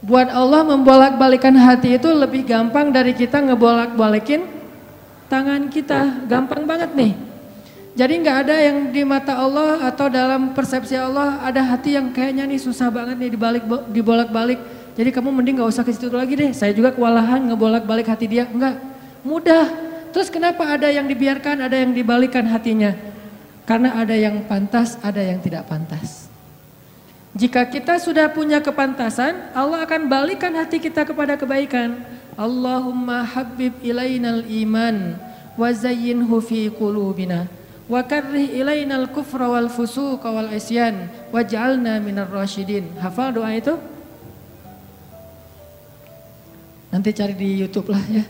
Buat Allah membolak-balikan hati itu lebih gampang dari kita ngebolak-balikin tangan kita. Gampang banget nih. Jadi nggak ada yang di mata Allah atau dalam persepsi Allah ada hati yang kayaknya nih susah banget nih dibolak-balik. Jadi kamu mending nggak usah ke situ lagi deh. Saya juga kewalahan ngebolak-balik hati dia. Enggak, mudah. Terus kenapa ada yang dibiarkan, ada yang dibalikan hatinya? Karena ada yang pantas, ada yang tidak pantas. Jika kita sudah punya kepantasan, Allah akan balikan hati kita kepada kebaikan. Allahumma habbib ilainal iman wa zayyinhu fi qulubina wa karrih ilainal kufra wal fusuqa wal isyan waj'alna minar rasyidin. Hafal doa itu? Nanti cari di YouTube lah ya.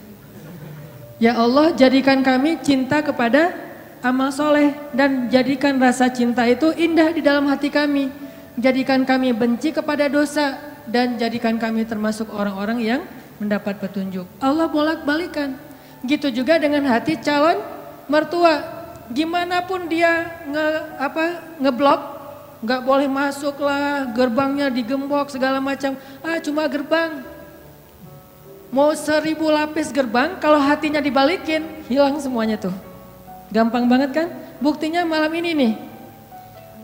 Ya Allah, jadikan kami cinta kepada amal soleh dan jadikan rasa cinta itu indah di dalam hati kami. Jadikan kami benci kepada dosa dan jadikan kami termasuk orang-orang yang mendapat petunjuk. Allah bolak-balikan. Gitu juga dengan hati calon mertua. Gimana pun dia ngeblok, nggak boleh masuk lah, gerbangnya digembok segala macam. Cuma gerbang. Mau 1000 lapis gerbang, kalau hatinya dibalikin, hilang semuanya tuh. Gampang banget kan? Buktinya malam ini nih.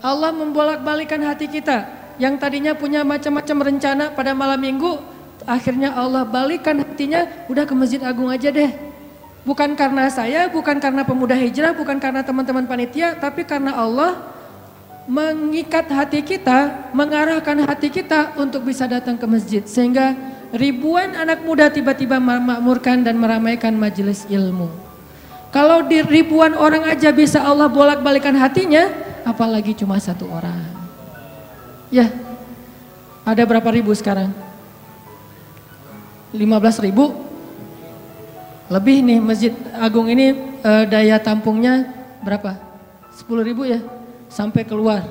Allah membolak-balikan hati kita yang tadinya punya macam-macam rencana pada malam minggu, akhirnya Allah balikan hatinya, udah ke Masjid Agung aja deh. Bukan karena saya, bukan karena pemuda hijrah, bukan karena teman-teman panitia, tapi karena Allah mengikat hati kita, mengarahkan hati kita untuk bisa datang ke masjid. Sehingga ribuan anak muda tiba-tiba memakmurkan dan meramaikan majelis ilmu. Kalau di ribuan orang aja bisa Allah bolak-balikan hatinya, apalagi cuma satu orang. Ya, ada berapa ribu sekarang? 15.000? Lebih nih Masjid Agung ini daya tampungnya berapa? 10.000 ya? Sampai keluar.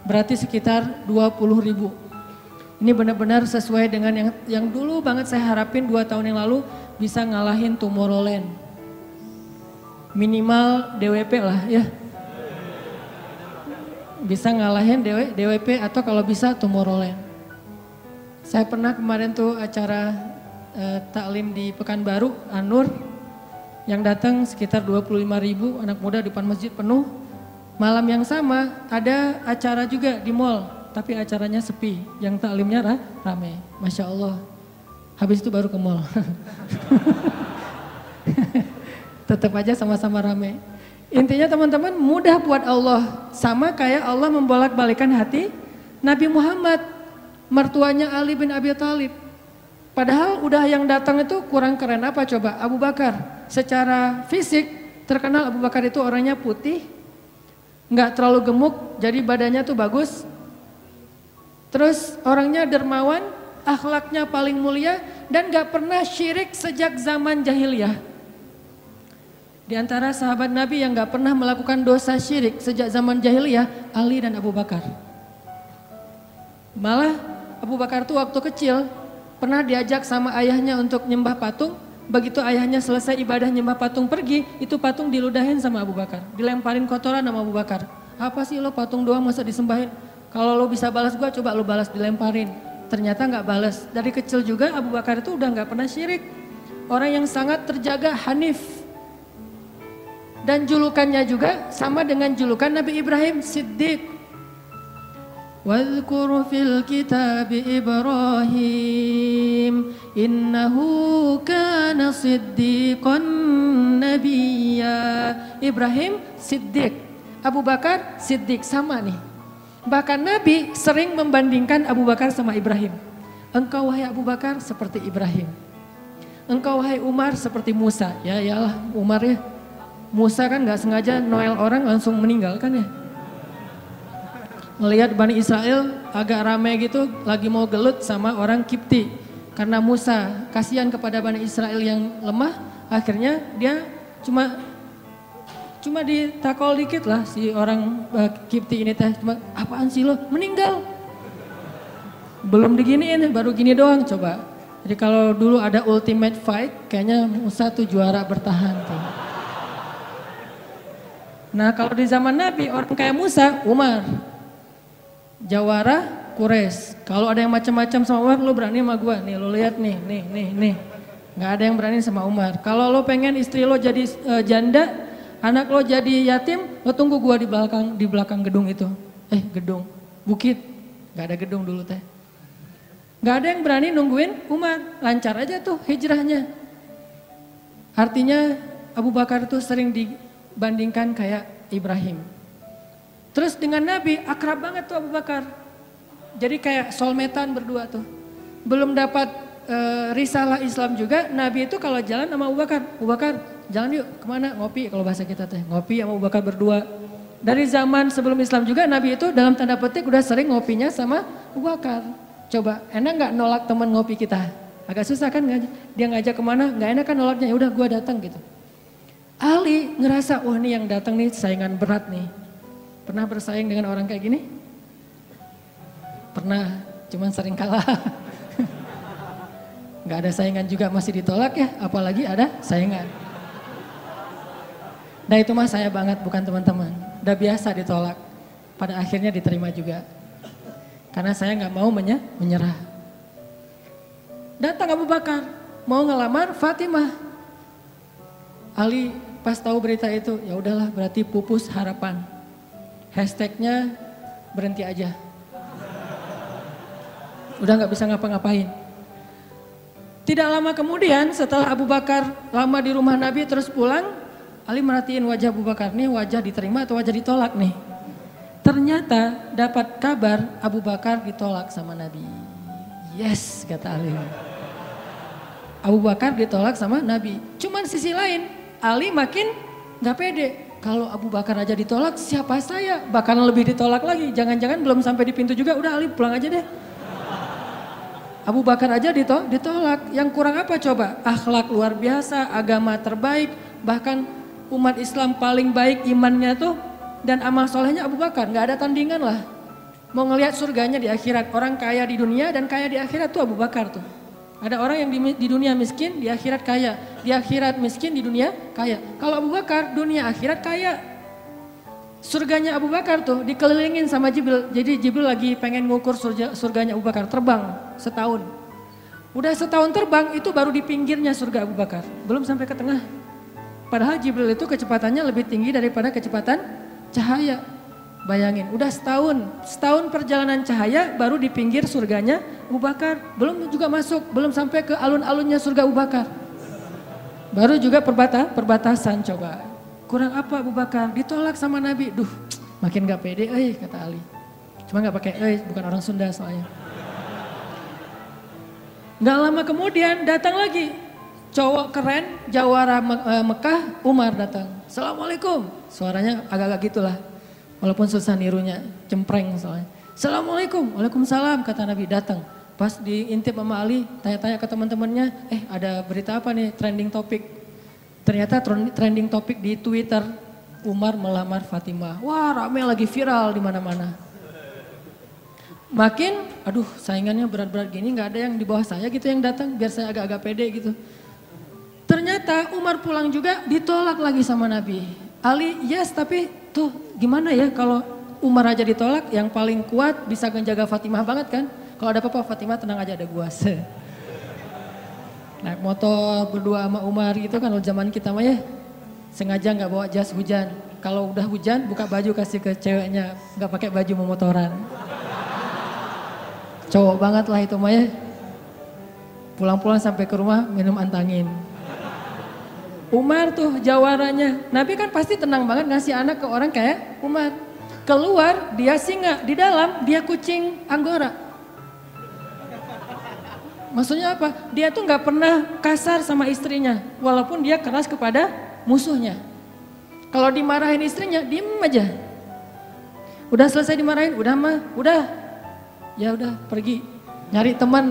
Berarti sekitar 20.000. Ini benar-benar sesuai dengan yang dulu banget saya harapin 2 tahun yang lalu bisa ngalahin Tomorrowland. Minimal DWP lah ya. Bisa ngalahin DWP atau kalau bisa Tomorrowland. Saya pernah kemarin tuh acara taklim di Pekanbaru, Anur, yang datang sekitar 25.000 anak muda di depan masjid penuh. Malam yang sama ada acara juga di mall, tapi acaranya sepi, yang taklimnya rame. Masya Allah. Habis itu baru ke mall. Tetap aja sama-sama rame. Intinya teman-teman mudah buat Allah. Sama kayak Allah membolak-balikan hati Nabi Muhammad, mertuanya Ali bin Abi Thalib. Padahal udah yang datang itu kurang keren apa coba? Abu Bakar. Secara fisik terkenal Abu Bakar itu orangnya putih, nggak terlalu gemuk, jadi badannya tuh bagus. Terus orangnya dermawan, akhlaknya paling mulia dan nggak pernah syirik sejak zaman jahiliyah. Di antara sahabat Nabi yang gak pernah melakukan dosa syirik sejak zaman jahiliyah, Ali dan Abu Bakar. Malah Abu Bakar tuh waktu kecil pernah diajak sama ayahnya untuk nyembah patung. Begitu ayahnya selesai ibadah nyembah patung pergi, itu patung diludahin sama Abu Bakar. Dilemparin kotoran sama Abu Bakar. Apa sih lo patung doang masa disembahin? Kalau lo bisa balas gua, coba lo balas, dilemparin. Ternyata gak balas. Dari kecil juga Abu Bakar itu udah gak pernah syirik. Orang yang sangat terjaga, hanif. Dan julukannya juga sama dengan julukan Nabi Ibrahim, Siddiq. Wadhkur fil kitab Ibrahim innahu kana siddiqan nabiyya. Ibrahim Siddiq, Abu Bakar Siddiq, sama nih. Bahkan Nabi sering membandingkan Abu Bakar sama Ibrahim. Engkau wahai Abu Bakar seperti Ibrahim. Engkau wahai Umar seperti Musa. Ya iyalah Umar ya. Musa kan gak sengaja noel orang langsung meninggal kan ya. Melihat Bani Israel agak ramai gitu lagi mau gelut sama orang Kipti. Karena Musa kasihan kepada Bani Israel yang lemah, akhirnya dia cuma ditakol dikit lah si orang Kipti ini teh. Cuma apaan sih lo? Meninggal. Belum diginiin, baru gini doang coba. Jadi kalau dulu ada ultimate fight, kayaknya Musa tuh juara bertahan tuh. Nah kalau di zaman Nabi orang kayak Musa, Umar, jawara Quraisy. Kalau ada yang macam-macam sama Umar, lo berani sama gue. Nih lo lihat nih. Nggak ada yang berani sama Umar. Kalau lo pengen istri lo jadi janda, anak lo jadi yatim, lo tunggu gue di belakang gedung itu. Gedung, bukit. Nggak ada gedung dulu teh. Nggak ada yang berani nungguin Umar. Lancar aja tuh hijrahnya. Artinya Abu Bakar itu sering dibandingkan kayak Ibrahim. Terus dengan Nabi akrab banget tuh Abu Bakar. Jadi kayak soulmate-an berdua tuh. Belum dapat risalah Islam juga, Nabi itu kalau jalan sama Abu Bakar jalan yuk kemana? Ngopi kalau bahasa kita teh. Ngopi sama Abu Bakar berdua. Dari zaman sebelum Islam juga Nabi itu dalam tanda petik udah sering ngopinya sama Abu Bakar. Coba enak gak nolak teman ngopi kita? Agak susah kan dia ngajak kemana? Gak enak kan nolaknya, ya udah gue datang gitu. Ali ngerasa wah nih yang datang nih saingan berat nih. Pernah bersaing dengan orang kayak gini? Pernah, cuman sering kalah. Gak ada saingan juga masih ditolak ya, apalagi ada saingan. Nah itu mah saya banget bukan teman-teman. Udah biasa ditolak, pada akhirnya diterima juga. Karena saya gak mau menyerah. Datang Abu Bakar, mau ngelamar Fatimah. Ali pas tahu berita itu, ya udahlah berarti pupus harapan. Hashtagnya berhenti aja. Udah gak bisa ngapa-ngapain. Tidak lama kemudian setelah Abu Bakar lama di rumah Nabi terus pulang, Ali merhatiin wajah Abu Bakar nih, wajah diterima atau wajah ditolak nih. Ternyata dapat kabar Abu Bakar ditolak sama Nabi. Yes, kata Ali. Abu Bakar ditolak sama Nabi. Cuman sisi lain, Ali makin gak pede. Kalau Abu Bakar aja ditolak, siapa saya? Bahkan lebih ditolak lagi. Jangan-jangan belum sampai di pintu juga, udah Ali pulang aja deh. Abu Bakar aja ditolak. Yang kurang apa coba? Akhlak luar biasa, agama terbaik. Bahkan umat Islam paling baik imannya tuh. Dan amal solehnya Abu Bakar. Gak ada tandingan lah. Mau ngelihat surganya di akhirat. Orang kaya di dunia dan kaya di akhirat tuh Abu Bakar tuh. Ada orang yang di dunia miskin, di akhirat kaya. Di akhirat miskin, di dunia kaya. Kalau Abu Bakar, dunia akhirat kaya. Surganya Abu Bakar tuh dikelilingin sama Jibril. Jadi Jibril lagi pengen ngukur surganya Abu Bakar. Terbang setahun. Udah setahun terbang, itu baru di pinggirnya surga Abu Bakar. Belum sampai ke tengah. Padahal Jibril itu kecepatannya lebih tinggi daripada kecepatan cahaya. Bayangin, udah setahun perjalanan cahaya baru di pinggir surganya Abu Bakar. Belum juga masuk, belum sampai ke alun-alunnya surga Abu Bakar. Baru juga perbatasan coba. Kurang apa Abu Bakar? Ditolak sama Nabi. Duh, makin gak pede, kata Ali. Cuma gak pakai bukan orang Sunda soalnya. Gak lama kemudian datang lagi. Cowok keren, jawara Mekah, Umar datang. Assalamualaikum. Suaranya agak-agak gitulah. Walaupun susah nirunya, cempreng soalnya. Assalamualaikum, waalaikumsalam kata Nabi datang. Pas diintip sama Ali, tanya-tanya ke teman-temannya, ada berita apa nih trending topik. Ternyata trending topik di Twitter, Umar melamar Fatimah. Wah rame lagi viral di mana-mana. Makin, aduh saingannya berat-berat gini gak ada yang di bawah saya gitu yang datang, biar saya agak-agak pede gitu. Ternyata Umar pulang juga ditolak lagi sama Nabi. Ali yes tapi tuh gimana ya kalau Umar aja ditolak yang paling kuat bisa menjaga Fatimah banget kan. Kalau ada apa-apa Fatimah tenang aja ada gua. Naik motor berdua sama Umar gitu kan zaman kita mah ya. Sengaja gak bawa jas hujan. Kalau udah hujan buka baju kasih ke ceweknya. Gak pakai baju memotoran. Cowok banget lah itu mah ya. Pulang-pulang sampai ke rumah minum antangin. Umar tuh jawarannya. Nabi kan pasti tenang banget ngasih anak ke orang kayak Umar. Keluar dia singa, di dalam dia kucing Anggora. Maksudnya apa? Dia tuh gak pernah kasar sama istrinya. Walaupun dia keras kepada musuhnya. Kalau dimarahin istrinya, diem aja. Udah selesai dimarahin, udah mah, udah. Ya udah pergi, nyari teman.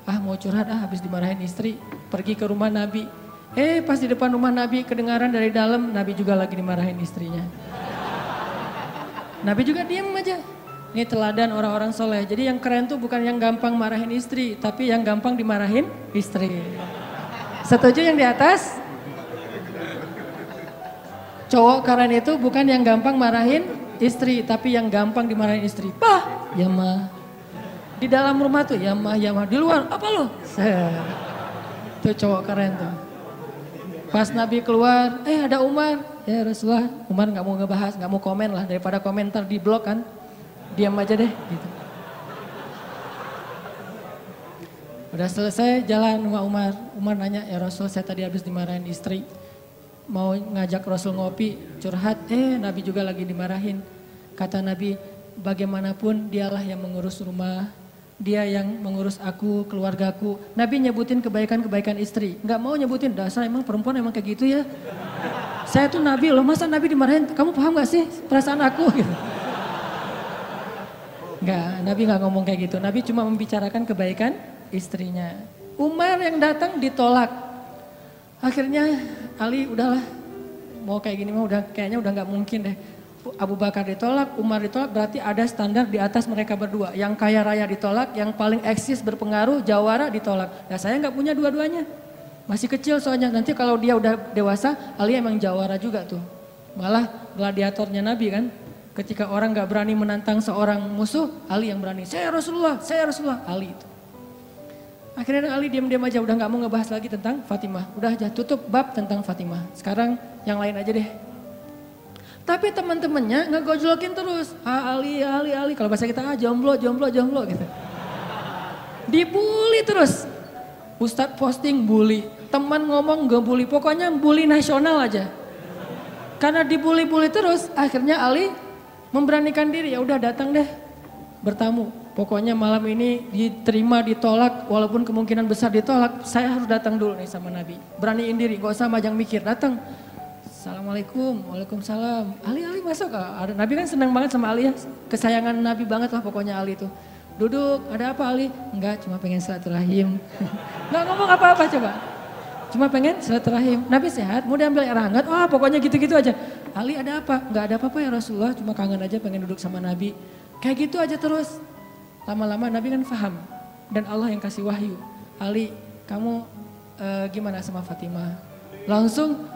Mau curhat habis dimarahin istri. Pergi ke rumah Nabi. Pas di depan rumah Nabi kedengaran dari dalam, Nabi juga lagi dimarahin istrinya. Nabi juga diem aja. Ini teladan orang-orang soleh. Jadi yang keren tuh bukan yang gampang marahin istri, tapi yang gampang dimarahin istri. Setuju yang di atas? Cowok keren itu bukan yang gampang marahin istri, tapi yang gampang dimarahin istri. Pah, ya mah. Di dalam rumah tuh ya mah, di luar apa lo? Tuh cowok keren tuh. Pas Nabi keluar, ada Umar. Ya Rasulullah, Umar gak mau ngebahas, gak mau komen lah. Daripada komentar di blog kan, diam aja deh gitu. Udah selesai jalan sama Umar. Umar nanya, ya Rasul saya tadi habis dimarahin istri. Mau ngajak Rasul ngopi, curhat, Nabi juga lagi dimarahin. Kata Nabi, bagaimanapun dialah yang mengurus rumah. Dia yang mengurus aku, keluargaku. Nabi nyebutin kebaikan-kebaikan istri. Gak mau nyebutin, dasar emang perempuan emang kayak gitu ya. Saya tuh Nabi loh, masa Nabi dimarahin, kamu paham gak sih perasaan aku? Gitu. Enggak, Nabi gak ngomong kayak gitu. Nabi cuma membicarakan kebaikan istrinya. Umar yang datang ditolak. Akhirnya Ali udahlah, mau kayak gini mah kayaknya udah gak mungkin deh. Abu Bakar ditolak, Umar ditolak, berarti ada standar di atas mereka berdua. Yang kaya raya ditolak, yang paling eksis berpengaruh, jawara ditolak. Nah saya gak punya dua-duanya. Masih kecil soalnya, nanti kalau dia udah dewasa, Ali emang jawara juga tuh. Malah gladiatornya Nabi kan. Ketika orang gak berani menantang seorang musuh, Ali yang berani. Saya Rasulullah, Ali itu. Akhirnya Ali diam-diam aja, udah gak mau ngebahas lagi tentang Fatimah. Udah aja tutup bab tentang Fatimah. Sekarang yang lain aja deh. Tapi teman-temannya ngegojlokin terus. Ali. Kalau bahasa kita jomblo gitu. Dibully terus. Ustadz posting bully. Teman ngomong gak bully. Pokoknya bully nasional aja. Karena dibully-bully terus. Akhirnya Ali memberanikan diri. Ya udah datang deh. Bertamu. Pokoknya malam ini diterima, ditolak. Walaupun kemungkinan besar ditolak. Saya harus datang dulu nih sama Nabi. Beraniin diri. Gak usah majang mikir. Datang. Assalamualaikum, waalaikumsalam. Ali masuk. Nabi kan senang banget sama Ali ya. Kesayangan Nabi banget lah pokoknya Ali itu. Duduk, ada apa Ali? Enggak, cuma pengen silaturahim. Enggak ngomong apa-apa coba. Cuma pengen silaturahim. Nabi sehat, mau diambil air hangat. Pokoknya gitu-gitu aja. Ali ada apa? Enggak ada apa-apa ya Rasulullah. Cuma kangen aja pengen duduk sama Nabi. Kayak gitu aja terus. Lama-lama Nabi kan paham. Dan Allah yang kasih wahyu. Ali, kamu gimana sama Fatimah? Langsung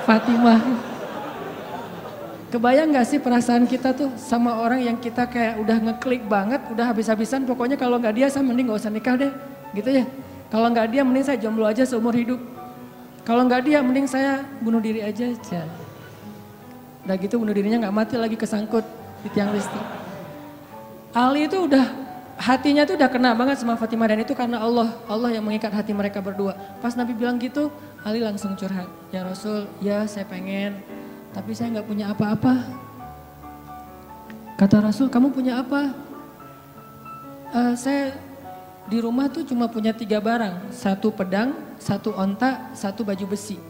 Fatimah. Kebayang gak sih perasaan kita tuh sama orang yang kita kayak udah ngeklik banget, udah habis-habisan, pokoknya kalau gak dia saya mending gak usah nikah deh, gitu ya. Kalau gak dia mending saya jomblo aja seumur hidup. Kalau gak dia mending saya bunuh diri aja. Udah gitu bunuh dirinya gak mati lagi kesangkut di tiang listrik. Ali itu udah hatinya tuh udah kena banget sama Fatimah dan itu karena Allah yang mengikat hati mereka berdua. Pas Nabi bilang gitu, Ali langsung curhat. Ya Rasul, ya saya pengen, tapi saya nggak punya apa-apa. Kata Rasul, kamu punya apa? Saya di rumah tuh cuma punya 3 barang. 1 pedang, 1 onta, 1 baju besi.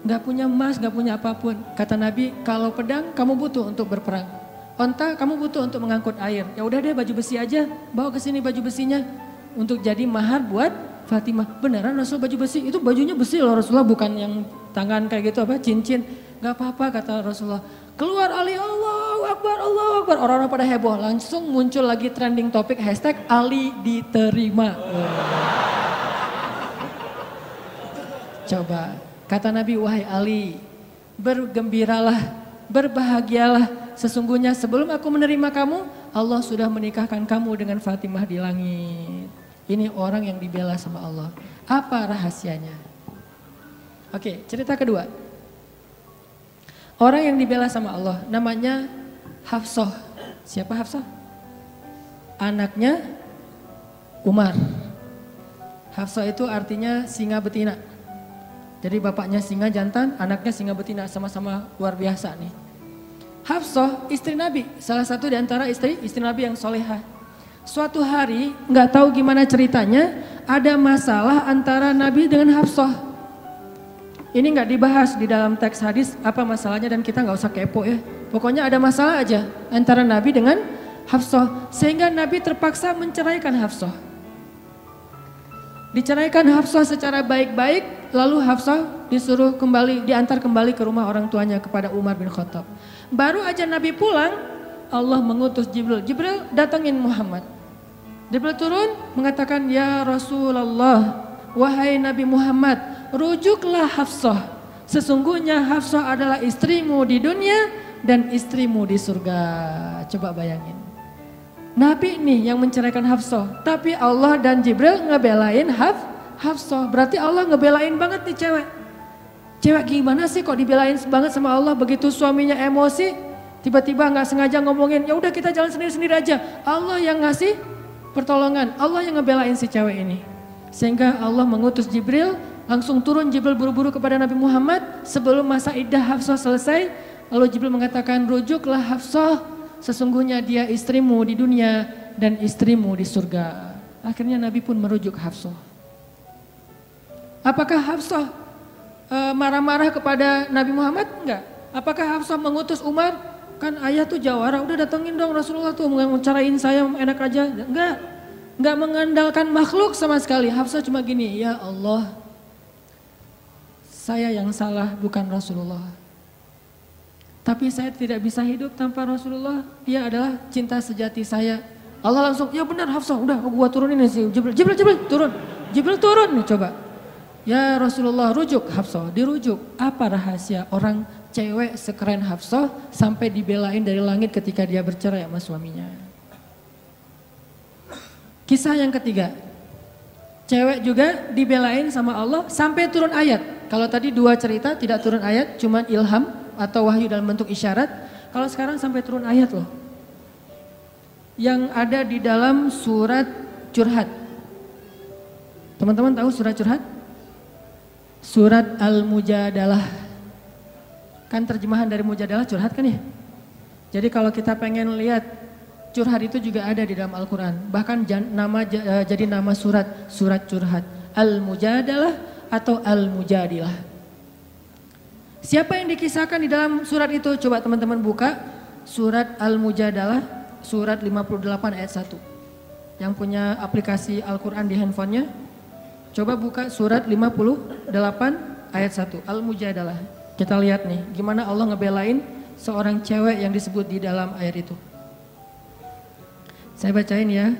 Gak punya emas, gak punya apapun. Kata Nabi, kalau pedang kamu butuh untuk berperang. Onta kamu butuh untuk mengangkut air. Ya udah deh baju besi aja, bawa ke sini baju besinya untuk jadi mahar buat Fatimah. Beneran Rasul baju besi? Itu bajunya besi loh Rasulullah, bukan yang tangan kayak gitu apa cincin. Gak apa-apa kata Rasulullah. Keluar Ali, Allahu Akbar, Allahu Akbar. Orang-orang pada heboh, langsung muncul lagi trending topik hashtag Ali diterima. Coba, kata Nabi, wahai Ali, bergembiralah, berbahagialah. Sesungguhnya sebelum aku menerima kamu, Allah sudah menikahkan kamu dengan Fatimah di langit. Ini orang yang dibela sama Allah. Apa rahasianya? Oke, cerita kedua. Orang yang dibela sama Allah namanya Hafsah. Siapa Hafsah? Anaknya Umar. Hafsah itu artinya singa betina. Jadi bapaknya singa jantan, anaknya singa betina, sama-sama luar biasa nih. Hafsah istri Nabi, salah satu di antara istri Nabi yang solehah. Suatu hari nggak tahu gimana ceritanya, ada masalah antara Nabi dengan Hafsah. Ini nggak dibahas di dalam teks hadis apa masalahnya dan kita nggak usah kepo ya. Pokoknya ada masalah aja antara Nabi dengan Hafsah, sehingga Nabi terpaksa menceraikan Hafsah. Diceraikan Hafsah secara baik-baik, lalu Hafsah disuruh kembali, diantar kembali ke rumah orang tuanya kepada Umar bin Khattab. Baru aja Nabi pulang, Allah mengutus Jibril. Jibril datangin Muhammad. Jibril turun mengatakan, ya Rasulullah, wahai Nabi Muhammad, rujuklah Hafsah. Sesungguhnya Hafsah adalah istrimu di dunia, dan istrimu di surga. Coba bayangin. Nabi nih yang menceraikan Hafsah, tapi Allah dan Jibril ngebelain Hafsah. Berarti Allah ngebelain banget nih cewek. Cewek gimana sih kok dibelain banget sama Allah, begitu suaminya emosi, tiba-tiba nggak sengaja ngomongin, ya udah kita jalan sendiri-sendiri aja. Allah yang ngasih pertolongan, Allah yang ngebelain si cewek ini. Sehingga Allah mengutus Jibril, langsung turun Jibril buru-buru kepada Nabi Muhammad sebelum masa iddah Hafsah selesai. Lalu Jibril mengatakan, rujuklah Hafsah, sesungguhnya dia istrimu di dunia dan istrimu di surga. Akhirnya Nabi pun merujuk Hafsah. Apakah Hafsah marah-marah kepada Nabi Muhammad? Enggak. Apakah Hafsah mengutus Umar? Kan ayah tuh jawara, udah datengin dong Rasulullah tuh, mencarain saya enak aja. Enggak mengandalkan makhluk sama sekali. Hafsah cuma gini, ya Allah, saya yang salah bukan Rasulullah. Tapi saya tidak bisa hidup tanpa Rasulullah. Dia adalah cinta sejati saya. Allah langsung, ya benar Hafsah, udah gua turunin sih. Jibril turun. Jibril turun nih coba. Ya Rasulullah, rujuk Hafsah, dirujuk. Apa rahasia orang cewek sekeren Hafsah sampai dibelain dari langit ketika dia bercerai sama suaminya? Kisah yang ketiga. Cewek juga dibelain sama Allah sampai turun ayat. Kalau tadi dua cerita tidak turun ayat, cuman ilham atau wahyu dalam bentuk isyarat. Kalau sekarang sampai turun ayat loh. Yang ada di dalam surat Curhat. Teman-teman tahu surat Curhat? Surat Al-Mujadalah. Kan terjemahan dari Mujadalah curhat kan ya? Jadi kalau kita pengen lihat curhat itu juga ada di dalam Al-Quran. Bahkan jadi nama surat Curhat. Al-Mujadalah atau Al-Mujadilah. Siapa yang dikisahkan di dalam surat itu? Coba teman-teman buka surat Al-Mujadalah, surat 58 ayat 1. Yang punya aplikasi Al-Quran di handphonenya, coba buka surat 58 ayat 1, Al-Mujadalah. Kita lihat nih, gimana Allah ngebelain seorang cewek yang disebut di dalam ayat itu. Saya bacain ya.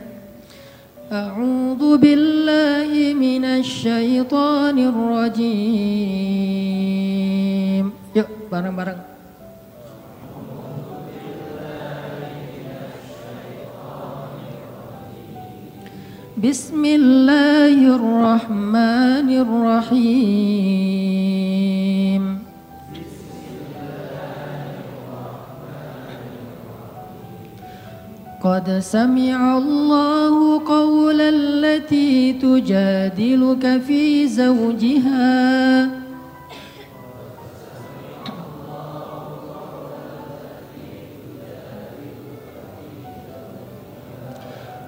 A'udzu billahi minasy syaithanir rajim. Yuk bareng-bareng. Bismillahirrahmanirrahim. قد سمع الله قول التي تجادلك في زوجها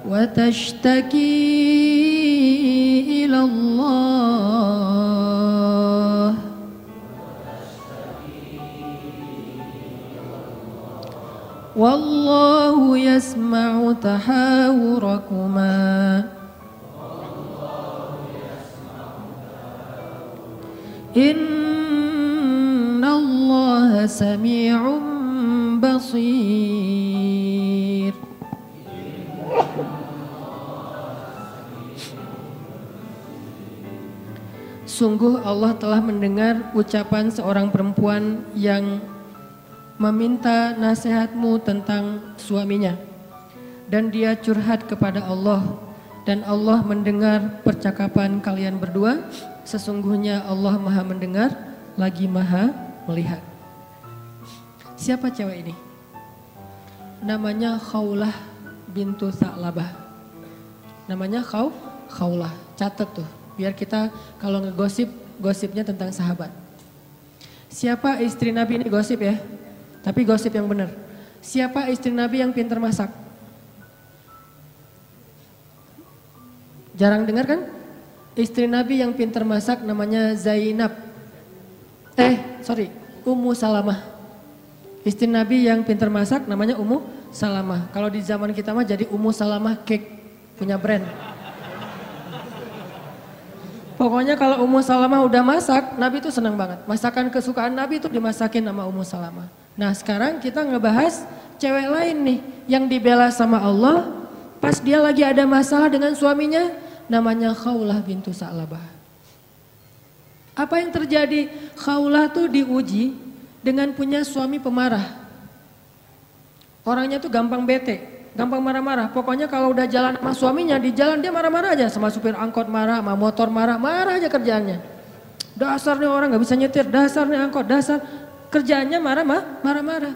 وتشتكي إلى الله والله يسمع تحاوركما إن الله سميع بصير. Sungguh Allah telah mendengar ucapan seorang perempuan yang meminta nasihatmu tentang suaminya. Dan dia curhat kepada Allah. Dan Allah mendengar percakapan kalian berdua. Sesungguhnya Allah maha mendengar lagi maha melihat. Siapa cewek ini? Namanya Khawlah bintu Tha'labah. Namanya Khawlah. Catat tuh. Biar kita kalau ngegosip, gosipnya tentang sahabat. Siapa istri Nabi ini gosip ya? Tapi gosip yang benar. Siapa istri Nabi yang pintar masak? Jarang dengar kan? Istri Nabi yang pintar masak namanya Zainab. Ummu Salamah. Istri Nabi yang pintar masak namanya Ummu Salamah. Kalau di zaman kita mah jadi Ummu Salamah Cake, punya brand. Pokoknya kalau Ummu Salamah udah masak, Nabi itu senang banget. Masakan kesukaan Nabi itu dimasakin sama Ummu Salamah. Nah sekarang kita ngebahas cewek lain nih yang dibela sama Allah pas dia lagi ada masalah dengan suaminya, namanya Khawlah bintu Tha'labah. Apa yang terjadi? Khawlah tuh diuji dengan punya suami pemarah. Orangnya tuh gampang bete, gampang marah-marah. Pokoknya kalau udah jalan sama suaminya, di jalan dia marah-marah aja. Sama supir angkot marah, sama motor marah, marah aja kerjaannya. Dasar nih orang gak bisa nyetir, dasar nih angkot, dasar. Kerjaannya marah-marah.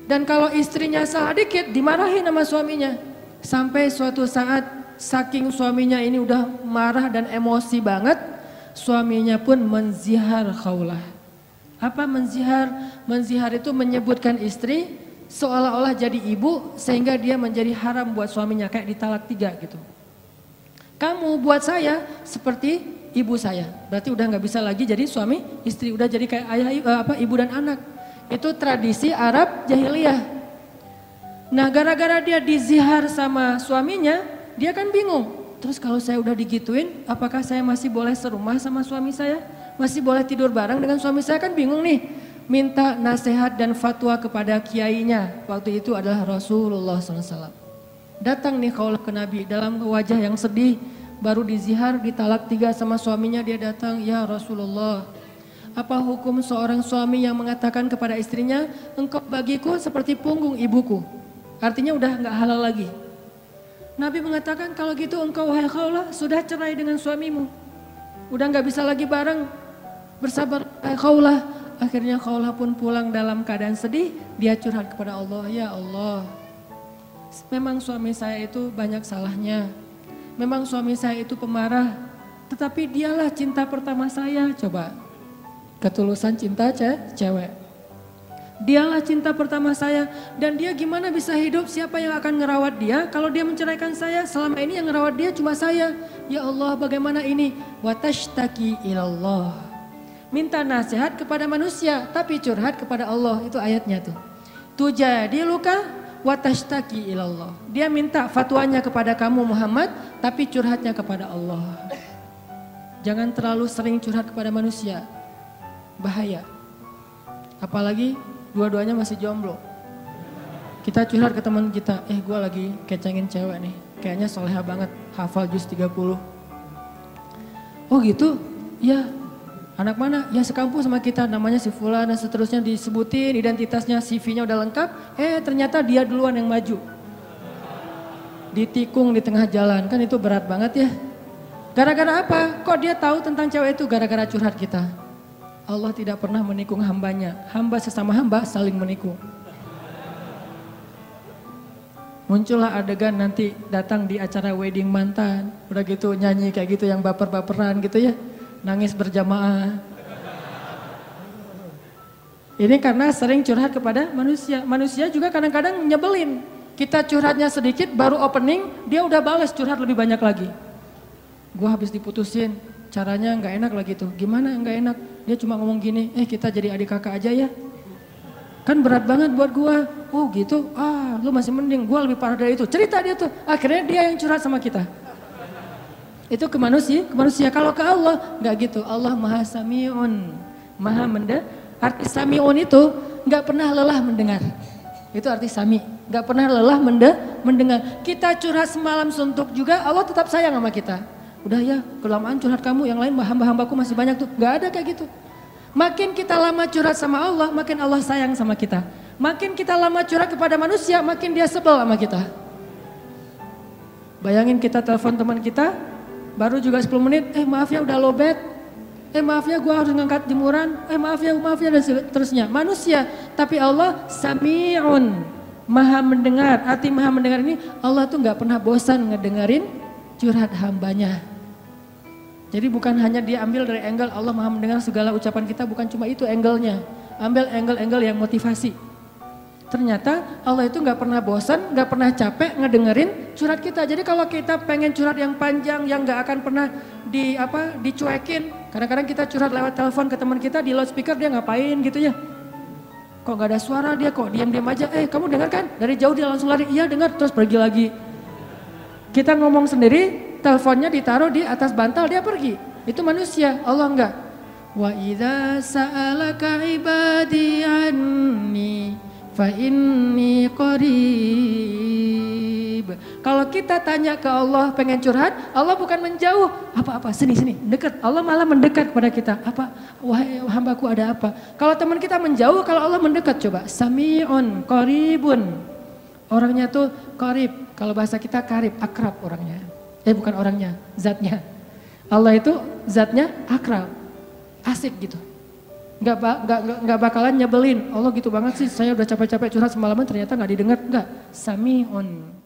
Dan kalau istrinya salah dikit, dimarahin sama suaminya. Sampai suatu saat, saking suaminya ini udah marah dan emosi banget, suaminya pun menzihar khaulah. Apa menzihar? Menzihar itu menyebutkan istri seolah-olah jadi ibu sehingga dia menjadi haram buat suaminya, kayak ditalak 3 gitu. Kamu buat saya seperti ibu saya, berarti udah nggak bisa lagi jadi suami istri, udah jadi kayak ayah ibu dan anak. Itu tradisi Arab jahiliyah. Nah gara-gara dia dizihar sama suaminya, dia kan bingung. Terus kalau saya udah digituin, apakah saya masih boleh serumah sama suami saya? Masih boleh tidur bareng dengan suami saya? Kan bingung nih. Minta nasihat dan fatwa kepada kiainya. Waktu itu adalah Rasulullah SAW. Datang nih khaulah ke Nabi dalam wajah yang sedih. Baru dizihar, ditalak 3 sama suaminya, dia datang, ya Rasulullah. Apa hukum seorang suami yang mengatakan kepada istrinya, engkau bagiku seperti punggung ibuku. Artinya udah gak halal lagi. Nabi mengatakan kalau gitu engkau wahai khaulah sudah cerai dengan suamimu. Udah gak bisa lagi bareng. Bersabar wahai khaulah. Akhirnya khaulah pun pulang dalam keadaan sedih. Dia curhat kepada Allah, ya Allah. Memang suami saya itu banyak salahnya. Memang suami saya itu pemarah. Tetapi dialah cinta pertama saya. Coba. Ketulusan cinta cewek. Dialah cinta pertama saya. Dan dia gimana bisa hidup, siapa yang akan ngerawat dia? Kalau dia menceraikan saya, selama ini yang ngerawat dia cuma saya. Ya Allah bagaimana ini? Watashtaki ilallah. Minta nasihat kepada manusia, tapi curhat kepada Allah. Itu ayatnya tuh. Tujadi luka watashtaki ilallah. Dia minta fatwanya kepada kamu Muhammad, tapi curhatnya kepada Allah. Jangan terlalu sering curhat kepada manusia. Bahaya. Apalagi dua-duanya masih jomblo. Kita curhat ke teman kita, gue lagi kecengin cewek nih. Kayaknya soleha banget, hafal juz 30. Oh gitu? Ya. Anak mana? Ya sekampus sama kita, namanya si Fulan dan seterusnya, disebutin identitasnya, CV-nya udah lengkap. Ternyata dia duluan yang maju. Ditikung di tengah jalan, kan itu berat banget ya. Gara-gara apa? Kok dia tahu tentang cewek itu? Gara-gara curhat kita. Allah tidak pernah menikung hambanya. Hamba sesama hamba saling menikung. Muncullah adegan nanti datang di acara wedding mantan. Udah gitu nyanyi kayak gitu yang baper-baperan gitu ya. Nangis berjamaah. Ini karena sering curhat kepada manusia. Manusia juga kadang-kadang nyebelin. Kita curhatnya sedikit baru opening, dia udah balas curhat lebih banyak lagi. Gua habis diputusin, caranya nggak enak lagi tuh. Gimana nggak enak? Dia cuma ngomong gini, kita jadi adik kakak aja ya. Kan berat banget buat gua. Oh gitu, lu masih mending, gua lebih parah dari itu. Cerita dia tuh, akhirnya dia yang curhat sama kita. Itu ke manusia. Kalau ke Allah nggak gitu. Allah Maha Sami'un, Maha mendengar. Arti Sami'un itu nggak pernah lelah mendengar. Itu arti Sami, nggak pernah lelah mendengar. Kita curhat semalam suntuk juga, Allah tetap sayang sama kita. Udah ya, kelamaan curhat kamu, yang lain hamba-hambaku masih banyak tuh. Nggak ada kayak gitu. Makin kita lama curhat sama Allah, makin Allah sayang sama kita. Makin kita lama curhat kepada manusia, makin dia sebel sama kita. Bayangin kita telepon teman kita, baru juga 10 menit, maaf ya udah lowbat, maaf ya gue harus ngangkat jemuran, maaf ya dan seterusnya. Manusia, tapi Allah Sami'un, Maha mendengar. Arti Maha mendengar ini, Allah tuh gak pernah bosan ngedengerin curhat hambanya. Jadi bukan hanya dia ambil dari angle Allah Maha mendengar segala ucapan kita, bukan cuma itu angle-nya. Ambil angle-angle yang motivasi. Ternyata Allah itu gak pernah bosan, gak pernah capek ngedengerin curhat kita. Jadi kalau kita pengen curhat yang panjang, yang gak akan pernah dicuekin. Kadang-kadang kita curhat lewat telepon ke teman kita, di loudspeaker dia ngapain gitu ya. Kok gak ada suara dia, kok diam-diam aja. Kamu dengar kan? Dari jauh dia langsung lari, iya dengar, terus pergi lagi. Kita ngomong sendiri, teleponnya ditaruh di atas bantal, dia pergi. Itu manusia, Allah enggak. Wa idza sa'alaka ibadi anni fa inni qarib Kalau kita tanya ke Allah pengen curhat, Allah bukan menjauh. Apa-apa, sini, dekat. Allah malah mendekat kepada kita. Apa? Wahai hambaku ada apa? Kalau teman kita menjauh, kalau Allah mendekat coba. Sami'un, qaribun. Orangnya tuh qarib. Kalau bahasa kita karib, akrab orangnya. Bukan orangnya, zatnya. Allah itu zatnya akrab. Asik gitu. Nggak bakalan nyebelin. Allah gitu banget sih, saya udah capek-capek curhat semalaman ternyata nggak didengar. Nggak. Sami'un.